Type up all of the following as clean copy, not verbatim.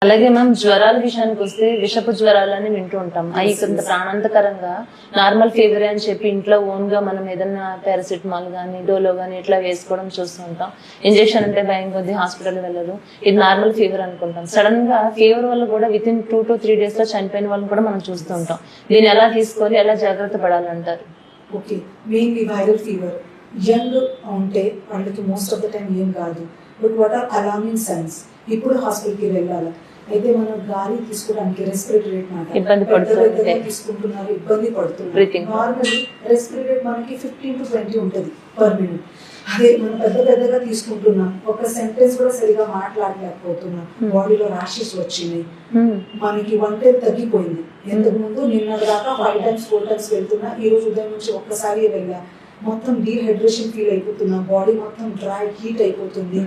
అలాగే మ్యామ్ జ్వరాల విషయానికి వస్తే విషపు జ్వరాలని వింటూ ఉంటాం. అవి కొంత ప్రాణాంతకరంగా నార్మల్ ఫీవర్ అని చెప్పి ఇంట్లో ఓన్ గా మనం ఏదైనా పారాసిటమాల్ గానీ డోలో గానీ ఇట్లా వేసుకోవడం చూస్తూ ఉంటాం. ఇంజెక్షన్ అంటే భయం కొద్ది హాస్పిటల్ వెళ్ళదు. ఇది నార్మల్ ఫీవర్ అనుకుంటాం. సడన్ గా ఫీవర్ వల్ల కూడా విత్ ఇన్ 2 to 3 days లో చనిపోయిన వాళ్ళని కూడా మనం చూస్తూ ఉంటాం. దీన్ని ఎలా తీసుకోవాలి, ఎలా జాగ్రత్త పడాలంటారు? Okay, mainly viral fever young ఉంటే వాళ్ళకి మోస్ట్ ఆఫ్ ద టైం ఏం కాదు. But what are alarming signs, ఇప్పుడు హాస్పిటల్కి వెళ్ళాలి. అయితే మనం గాలి తీసుకోవడానికి రెస్పిరేటరీ రేట్ తీసుకుంటున్నారు, ఇబ్బంది పడుతున్నారు. నార్మల్లీ రెస్పిరేటరీ రేట్ మనకి 15 to 20 ఉంటుంది పర్ మినిట్. అదే మనం పెద్దగా తీసుకుంటున్నాం, ఒక సెంటెన్స్ కూడా సరిగా మాట్లాడలేకపోతున్నాం, బాడీలో ర్యాషెస్ వచ్చినాయి, మనకి వంట తగ్గిపోయింది. ఇంతకు ముందు నిన్న దాకా 5 times 4 times వెళ్తున్నా, ఈ రోజు ఉదయం నుంచి ఒక్కసారి వెళ్ళా, మొత్తం డీహైడ్రేషన్ ఫీల్ అయిపోతున్నా, బాడీ మొత్తం డ్రై హీట్ అయిపోతుంది,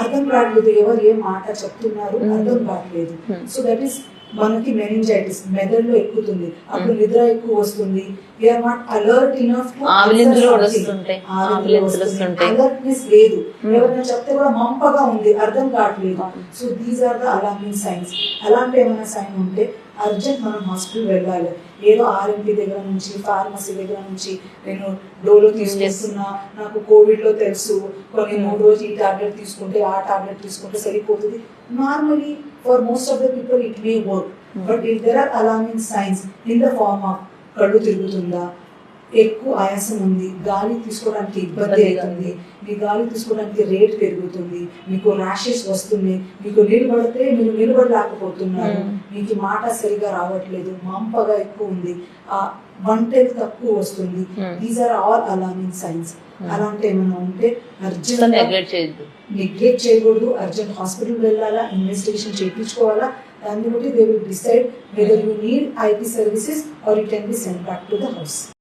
అర్థం కావట్లేదు, ఎవరు ఏం మాట చెప్తున్నారు అర్థం కావట్లేదు. సో దట్ ఈస్ మనకి మెనింజైటిస్ మెదడులో ఎక్కుతుంది, అప్పుడు నిద్ర ఎక్కువ వస్తుంది, we are not alert enough to alertness లేదు, ఎవరైనా చెప్తే కూడా మంపగా ఉంది, అర్థం కావట్లేదు. So these are the alarming signs. అలాంటి ఏమైనా సైన్ ఉంటే అర్జెంట్ మనం హాస్పిటల్ వెళ్ళాలి. ఏదో ఆర్ఎంపీ దగ్గర నుంచి ఫార్మసీ దగ్గర నుంచి నేను డోలో తీసుకొస్తున్నా, నాకు కోవిడ్ లో తెలుసు, కొన్ని 3 రోజులు ఈ టాబ్లెట్ తీసుకుంటే ఆ టాబ్లెట్ తీసుకుంటే సరిపోతుంది. Normally for most of the people it may work. But if there are alarming signs in the form of కళ్ళు తిరుగుతుందా, ఎక్కువ ఆయాసం ఉంది, గాలి తీసుకోవడానికి ఇబ్బంది అవుతుంది, మీ గాలి తీసుకోవడానికి రేట్ పెరుగుతుంది, మీకు ర్యాషెస్ వస్తుంది, మీకు నిలబడితే మీరు నిలబడలేకపోతున్నారు, మీకు మాట సరిగా రావట్లేదు, మంపగా ఎక్కువ ఉంది, ఆ వంట తక్కువ వస్తుంది, these are all alarming signs. అలాంటి ఏమైనా ఉంటే అర్జెంట్ నెగ్లెక్ట్ చేయకూడదు, అర్జెంట్ హాస్పిటల్ వెళ్ళాలా, ఇన్వెస్టిగేషన్ చేయించుకోవాలా. దాన్ని బట్టి they will decide whether you need IP services or you can be sent back to the house.